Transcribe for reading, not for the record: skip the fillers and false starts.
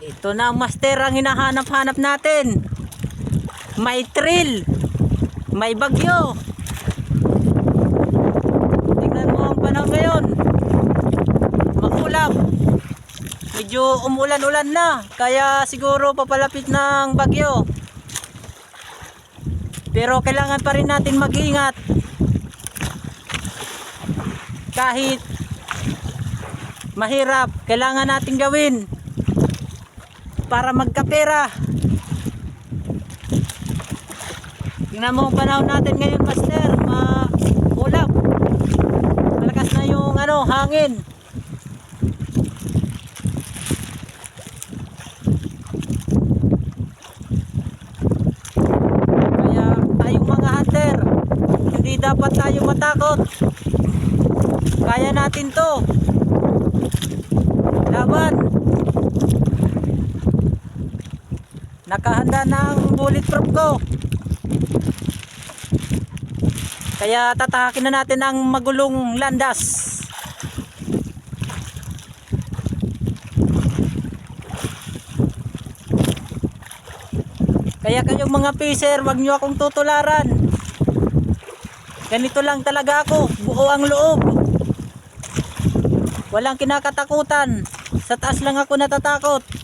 Ito na master ang hinahanap-hanap natin. May trail, may bagyo. Tingnan mo ang panahon ngayon. Maulap. Medyo umulan-ulan na, kaya siguro papalapit ng bagyo. Pero kailangan pa rin natin mag-ingat. Kahit mahirap, kailangan natin gawin para magkapera. Tingnan mo ang panahon natin ngayon, master. Maulap. Malakas na yung hangin. Kaya tayong mga hunter, hindi dapat tayo matakot. Kaya natin to. Laban. Nakahanda na ang bulletproof ko. Kaya tatahakin na natin ang magulong landas. Kaya kayong mga fisher, wag nyo akong tutularan. Ganito lang talaga ako, buo ang loob. Walang kinakatakutan. Sa taas lang ako natatakot.